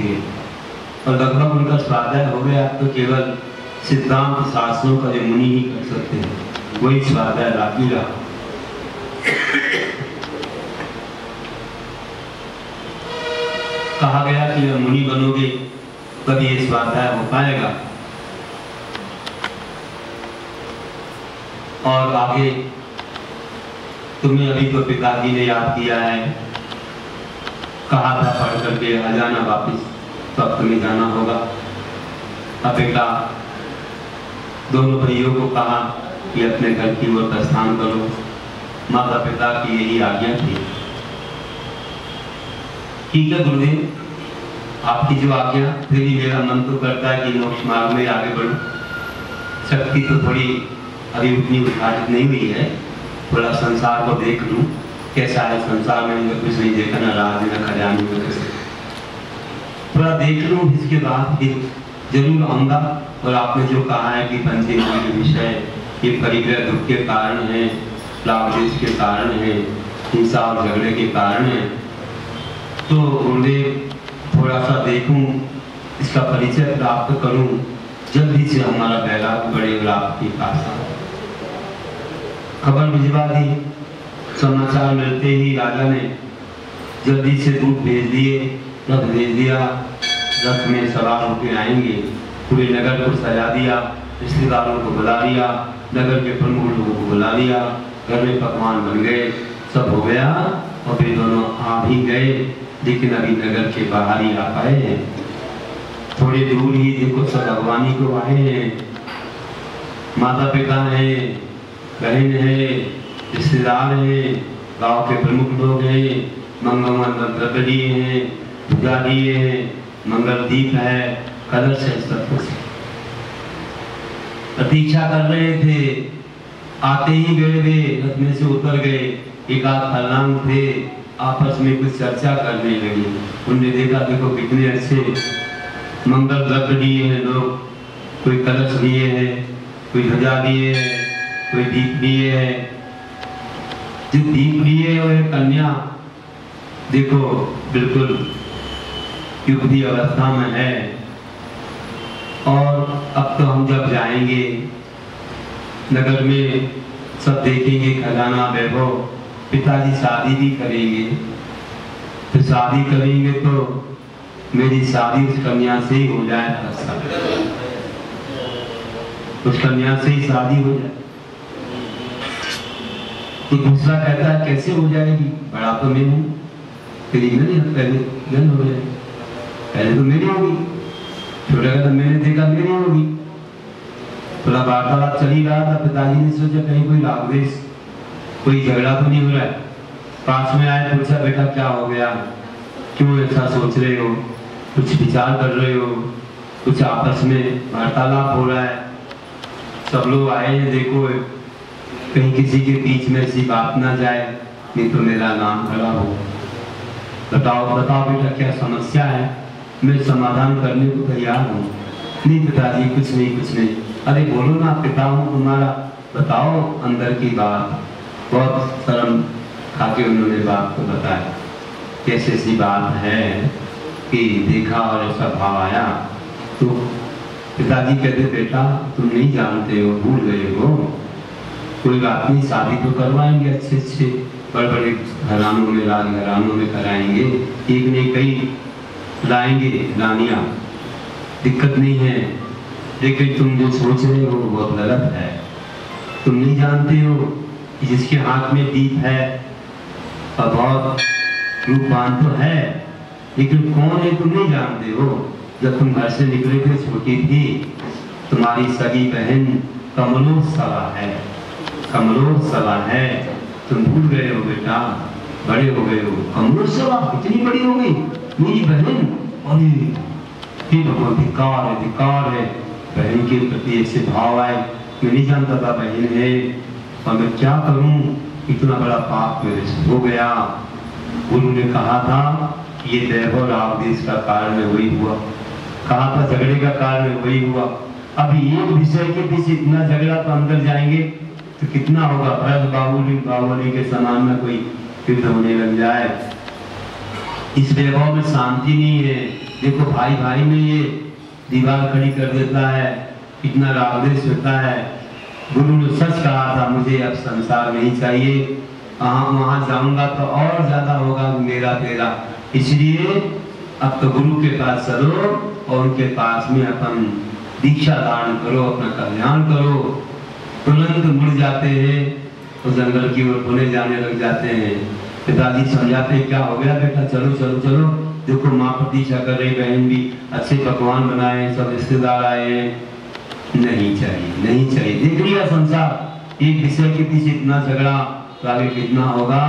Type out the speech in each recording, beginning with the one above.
थे और लगभग उनका स्वाध्याय हो गया तो केवल सिद्धांत शास्त्रों का जो मुनि ही कर सकते हैं, वही स्वाध्याय बाकी रहा। कहा गया कि जब मुनि बनोगे तब ये स्वाध्याय हो पाएगा और आगे तुम्हें अभी तो पिताजी ने याद किया है, कहा था पढ़ करके आ जाना वापिस, तो अब तुम्हें जाना होगा। अब बेटा दोनों भाइयों को कहा कि अपने घर की ओर प्रस्थान करो। माता पिता की यही आज्ञा थी। ठीक है गुरुदेव, आपकी जो आज्ञा, फिर भी मेरा मन तो करता है कि मोक्ष मार्ग में आगे बढ़ूं। शक्ति तो थोड़ी अभी उतनी उद्घाटित नहीं हुई है, थोड़ा संसार को देख लूं कैसा है संसार में। कुछ नहीं देखा, ना राज ना खजाने में, थोड़ा देख लूं, इसके बाद फिर जरूर आऊंगा। और आपने जो कहा है कि पंचेंद्रिय के विषय ये परिग्रह दुख के कारण है, लाभ देश के कारण है, हिंसा और झगड़े के कारण है, तो गुरुदेव थोड़ा सा देखूं, इसका परिचय प्राप्त करूं, जल्दी से हमारा बैराग बढ़े और आपके पास आए। खबर भिजवा दी। समाचार मिलते ही राजा ने जल्दी से दूत भेज दिए, रथ भेज दिया, रथ में सवार होकर आएंगे। पूरे नगर को सजा दिया, रिश्तेदारों को बुला लिया, नगर के प्रमुख लोगों को बुला लिया, घर में पकवान बन गए, सब हो गया। और फिर दोनों आ भी गए, लेकिन अभी नगर के बाहर ही आ पाए हैं। थोड़ी दूर ही देखो सब भगवानी को आए हैं, माता पिता हैं, बहन है, रिश्तेदार हैं, गांव के प्रमुख लोग हैं, मंगल द्रव्य हैं, पूजा लिए हैं, मंगल दीप है, कलश है, सब कुछ प्रतीक्षा कर रहे थे। आते ही गए वे रथ में से उतर गए, एक आध फलांग थे, आपस में कुछ चर्चा करने लगी। उनने देखा देखो कितने अच्छे मंगल द्रव्य लिए हैं लोग, कोई कलश लिए हैं, कोई ध्वजा लिए है, कोई दीप लिए है। जो दीप लिए और कन्या देखो बिल्कुल युवती अवस्था में है। और अब तो हम जब जाएंगे नगर में, सब देखेंगे खजाना वैभव, पिताजी शादी भी करेंगे। तो शादी करेंगे तो मेरी शादी उस कन्या से ही हो जाए, उस कन्या से ही शादी हो जाए। तो दूसरा कहता है कैसे हो जाएगी, बड़ा तो मैं हूँ, तेरी नहीं, पहले जन्म हो जाएगी, पहले तो मेरी होगी। छोटा कहता मैंने देखा मेरी होगी। थोड़ा वार्तालाप चल ही रहा था, पिताजी ने सोचा कहीं कोई रागद्वेष, कोई झगड़ा तो नहीं हो रहा है। पास में आए, पूछा बेटा क्या हो गया, क्यों ऐसा सोच रहे हो, कुछ विचार कर रहे हो, कुछ आपस में वार्तालाप हो रहा है। सब लोग आए हैं, देखो कहीं किसी के बीच में ऐसी बात ना जाए, नहीं तो मेरा नाम खड़ा हो। बताओ बताओ बेटा क्या समस्या है, मैं समाधान करने को तैयार हूँ। नहीं पिताजी कुछ नहीं कुछ नहीं। अरे बोलो ना, पिता हूँ तुम्हारा, बताओ अंदर की बात। बहुत शर्म खाके उन्होंने बात को बताया, कैसे सी बात है कि देखा और ऐसा भाव आया। तो पिताजी कहते बेटा तुम नहीं जानते हो, भूल गए हो, कोई बात नहीं, शादी तो करवाएंगे अच्छे अच्छे बड़े बड़े घरानों में, राज घरानों में कराएंगे, एक नहीं कई लाएंगे रानियां, दिक्कत नहीं है। लेकिन तुम जो सोच रहे हो वो बहुत गलत है। तुम नहीं जानते हो कि जिसके हाथ में दीप है और बहुत रूपवान तो है, लेकिन कौन है तुम नहीं जानते हो। जब तुम घर से निकले थे छोटी थी, तुम्हारी सगी बहन कमलोत्सवा है, कमलोत्सवा है, तुम भूल गए हो बेटा, बड़े हो गए हो। कमलोत्सवा इतनी बड़ी हो गई मेरी बहन, अरे धिक्कार है। बहन के प्रति ऐसे भाव आए, मैं नहीं जानता था बहन है और मैं क्या करूं, इतना बड़ा पाप मेरे से हो गया। गुरु ने कहा था ये वैभव राग देश का कारण वही हुआ, कहा था झगड़े का कारण वही हुआ। अभी एक विषय के पीछे इतना झगड़ा, तो अंदर जाएंगे तो कितना होगा। भरत बाहुबली के समान में कोई युद्ध होने लग जाए। इस वैभव में शांति नहीं है, देखो भाई भाई में ये दीवार खड़ी कर देता है, कितना राग द्वेष होता है। गुरु ने सच कहा था, मुझे अब संसार नहीं चाहिए, वहां जाऊंगा तो और ज्यादा होगा मेरा तेरा। इसलिए अब तो गुरु के पास चलो और उनके पास में अपन दीक्षा धारण करो, अपना कल्याण करो। तुरंत मुड़ जाते हैं और जंगल की ओर पुणे जाने लग जाते हैं। पिताजी समझाते हैं, क्या हो गया बेटा, चलो चलो चलो, देखो माँ प्रतीक्षा कर रही, बहन भी अच्छे पकवान बनाए, सब रिश्तेदार आए हैं। नहीं चाहिए, नहीं चाहिए। देख लिया संसार, एक विषय के पीछे इतना झगड़ा, तो आगे कितना होगा।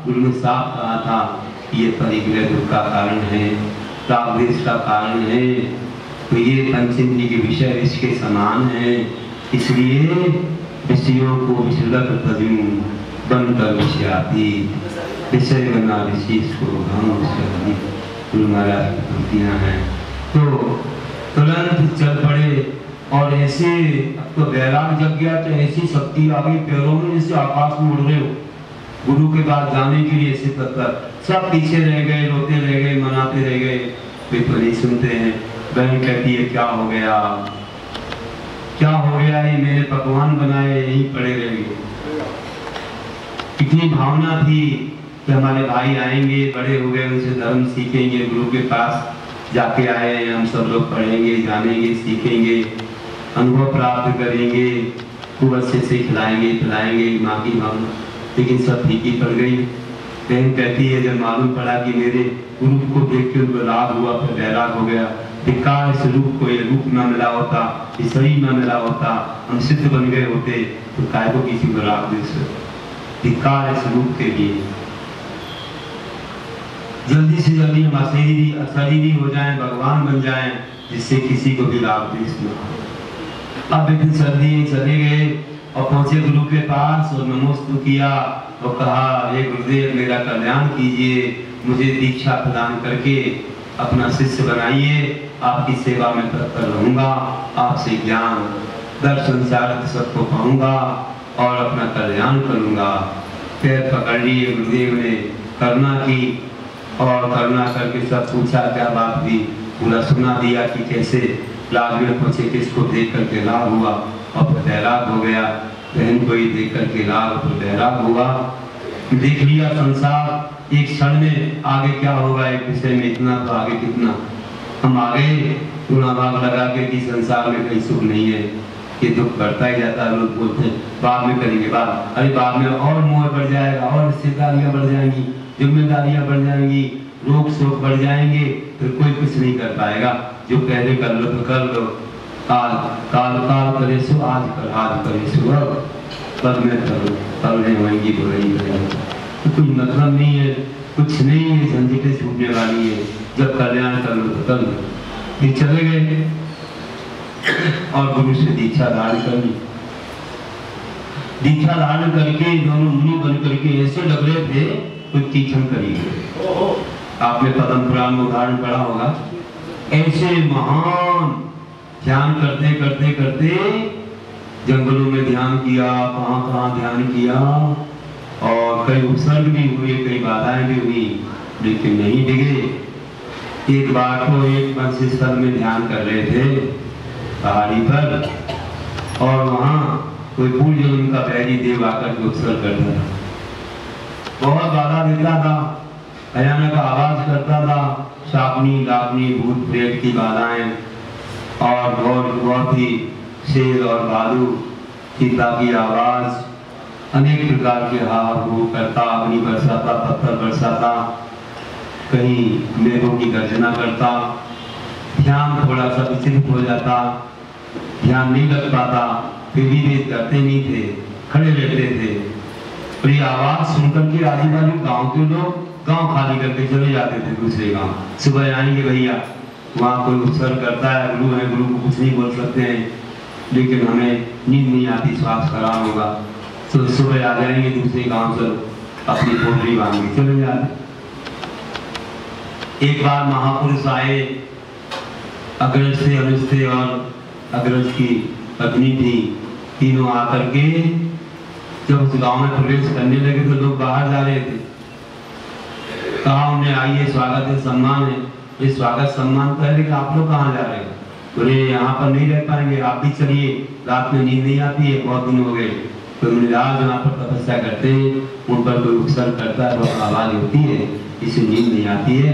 गुरु ने साफ कहा था, ये परिग्रह दुख का कारण है, राग द्वेष का कारण है। तो ये पंचेंद्रिय के विषय इसके समान है, इसलिए विषयों को विषदक तजूं बनकर विषयातीत, विषय बना विशेष को गुरु महाराज की पंक्तियां हैं। तो तुरंत चल पड़े और ऐसे अब तो वैराग जग गया, तो ऐसी शक्ति आ गई पैरों में जैसे आकाश में उड़ रहे हो। गुरु के पास जाने के लिए ऐसे तत्पर, सब पीछे रह गए, रोते रह गए, मनाते रह गए, वे तो नहीं सुनते हैं। बहन कहती है, क्या हो गया, क्या हो गया, ये मैंने पकवान बनाए यहीं पड़े रह गए। इतनी भावना थी कि हमारे भाई आएंगे, बड़े हो गए, उनसे धर्म सीखेंगे, गुरु के पास जाके आए हैं, हम सब लोग पढ़ेंगे, जानेंगे, सीखेंगे, अनुभव प्राप्त करेंगे, खूब अच्छे से खिलाएंगे पिलाएंगे, माँ की भावना। लेकिन सब फीकी पड़ गई। बहन कहती है, जब मालूम पड़ा कि मेरे गुरु को देख के उनको राग हुआ, फिर वैराग हो गया। विकार इस रूप को, ये रूप ना मिला होता, ये शरीर ना मिला होता, हम सिद्ध बन गए होते, तो काय को किसी को राग द्वेष। विकार इस रूप के लिए जल्दी से जल्दी हम अशरीरी हो जाएं, भगवान बन जाएं, जिससे किसी को भी राग द्वेष न हो। अब एक दिन सर्दी चले गए और पहुंचे गुरु के पास और नमोस्तु किया और कहा, हे गुरुदेव, मेरा कल्याण कीजिए, मुझे दीक्षा प्रदान करके अपना शिष्य बनाइए, आपकी सेवा में तत्पर रहूंगा, आपसे ज्ञान दर्शन शारद सबको पाऊंगा और अपना कल्याण करूंगा। पैर पकड़ लिए गुरुदेव ने, करुणा की और करुणा करके सब पूछा, क्या बात थी, पूरा सुना दिया कि कैसे लाभ में पहुंचे, किसको देख करके लाभ हुआ और फिर वैराग हो गया। बहन को ही देख करके लाभ, फिर वैराग हुआ। देख लिया संसार एक क्षण में, आगे क्या होगा एक विषय में, इतना तो आगे कितना हम आगे पूरा भाग लगा के कि संसार में कहीं सुख नहीं है, ये दुख बढ़ता ही जाता है। लोग बोलते हैं बाद में करेंगे, बाद, अरे बाद में और मोह बढ़ जाएगा, और रिश्तेदारियां बढ़ जाएंगी, जिम्मेदारियां बढ़ जाएंगी, रोग शोक बढ़ जाएंगे, फिर कोई कुछ नहीं कर पाएगा। जो कह दे कर लो तो कर लो, आज काल काल करे सो आज कर, आज करे सो अब, कल में करो, कल नहीं होंगी बुराई करेंगे, तो कोई मतलब नहीं है, कुछ नहीं है, झंझटें छूटने वाली है। जब कल्याण कर लो तो कर लो। ये चले गए और गुरु से दीक्षा धारण कर ली। दीक्षा धारण करके दोनों मुनि बन करके ऐसे लग रहे थे कोई तीर्थन करी गए। आपने पद्म पुराण में उदाहरण पढ़ा होगा, ऐसे महान ध्यान करते करते करते जंगलों में ध्यान किया, कहाँ कहाँ ध्यान किया, और कई उपसर्ग भी हुए, कई बाधाएं भी हुई, लेकिन नहीं डिगे। एक बार तो एक वंशी स्थल में ध्यान कर रहे थे पहाड़ी पर, और वहाँ कोई पूर्व जन्म का बैरी देव आकर के उपसर्ग करता था, बहुत बाधा देता था, भयानक आवाज करता था, शापनी लापनी भूत प्रेत की बाधाएं, और बहुत ही शेर और भालू चीता की आवाज, अनेक प्रकार के हाव वो करता, अग्नि बरसाता, पत्थर बरसाता, कहीं मेघों की गर्जना करता। ध्यान थोड़ा सा विचलित हो जाता, ध्यान नहीं लग पाता, फिर भी वे करते नहीं थे, खड़े रहते थे। और ये आवाज सुनकर के आजू बाजू गाँव के लोग गांव खाली करके चले जाते थे दूसरे गांव। सुबह आएंगे भैया, वहाँ कोई उत्सर्ग करता है, गुरु है, गुरु को कुछ नहीं बोल सकते हैं, लेकिन हमें नींद नहीं आती, श्वास खराब होगा, तो सुबह आ जाएंगे दूसरे गांव से, अपनी पोटली बांध के चले जाते। एक बार महापुरुष आए, अग्रज थे, अनुज थे और अग्रज की पत्नी थी, तीनों आकर के जब उस गांव में प्रवेश करने लगे तो लोग बाहर जा रहे थे, कहा उन्हें, आइए स्वागत है, सम्मान है, ये स्वागत सम्मान कर रहे कि आप लोग कहाँ जा रहे हो? बोले यहाँ पर नहीं रह पाएंगे, आप भी चलिए, रात में नींद नहीं आती है, बहुत दिन हो गए। तो मुनिराज वहाँ पर तपस्या करते हैं, उन पर कोई उपसर्ग करता है, बहुत आवाज होती है, इसे नींद नहीं आती है,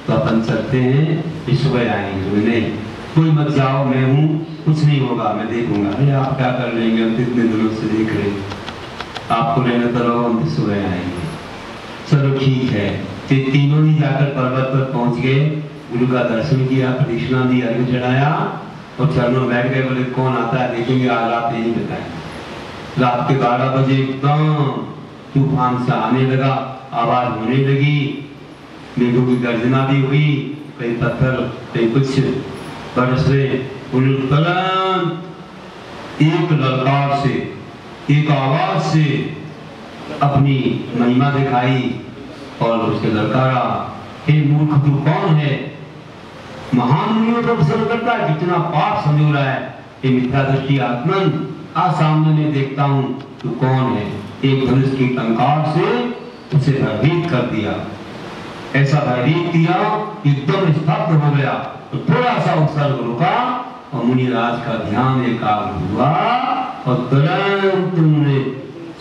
तो अपन चलते हैं, फिर सुबह आएंगे। नहीं, कोई मत जाओ, मैं हूँ, कुछ नहीं होगा, मैं देखूंगा। अरे आप क्या कर लेंगे, हम इतने दिनों से देख रहे, आपको लेना तो रहो, हम सुबह आएंगे। चलो ठीक है। फिर तीनों ही जाकर पर्वत पर पहुंच गए, गुरु का दर्शन किया, प्रदक्षिणा दी, अर्घ्य चढ़ाया और चरणों में बैठ गए। बोले कौन आता है देखेंगे, आज रात यही बताए। रात के 12 बजे एकदम तूफान सा आने लगा, आवाज होने लगी, मेघों की गर्जना भी हुई, कई पत्थर कई कुछ बरस रहे। एक ललकार से, एक आवाज से अपनी महिमा दिखाई और उसके ललकारा, हे मूर्ख तू कौन है? महान मुनियों को अवसर करता है, कितना पाप समझो रहा है, ये मिथ्या दृष्टि आत्मन, आज सामने में देखता हूं तू कौन है। एक धनुष की टंकार से उसे भयभीत कर दिया, ऐसा भयभीत किया एकदम स्तब्ध हो गया। तो थोड़ा सा उत्सर्ग रुका और मुनिराज का ध्यान एकाग्र हुआ और तुरंत उन्होंने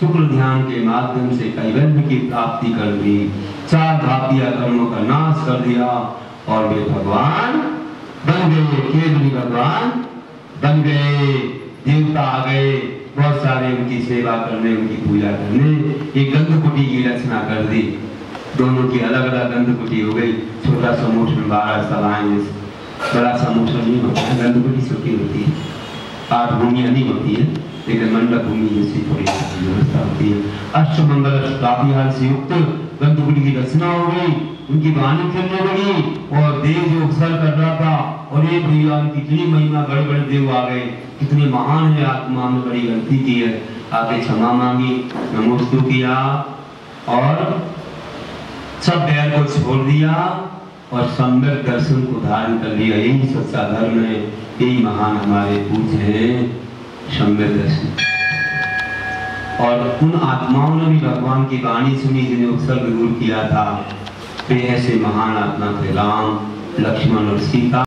शुक्ल ध्यान के माध्यम से कैवल्य की प्राप्ति कर दी, 4 घातिया कर्मों का नाश कर दिया और वे भगवान बन गए, केवली भगवान बन गए। देवता आ गए, बहुत सारे उनकी सेवा करने, उनकी पूजा करने। एक गंधकुटी की रचना कर दी, दोनों की अलग अलग गंधकुटी हो गई। छोटा सा मूठ में 12 सभाएं, बड़ा सा मूठ नहीं होता है, गंधकुटी छोटी होती है, 8 भूमियां नहीं होती है, लेकिन मंडप भूमि जैसी थोड़ी व्यवस्था होती है। अष्टमंगल प्रातिहार से युक्त गंधकुटी की रचना हो गई, उनकी वाणी चलने लगी और देव जो उपसर्ग कर रहा था, और एक भगवान कितनी महिमा, बड़े बड़े देव आ गए, कितने महान है, आत्मा में बड़ी गलती की है, आके क्षमा मांगी, नमोस्तु किया और सब बैर को छोड़ दिया और सम्यक दर्शन को धारण कर लिया। यही सच्चा धर्म है, यही महान हमारे पूज्य हैं, सम्यक दर्शन। और उन आत्माओं ने भी भगवान की वाणी सुनी जिन्हें उपसर्ग दूर किया था। वे ऐसे महान आत्मा थे राम, लक्ष्मण और सीता।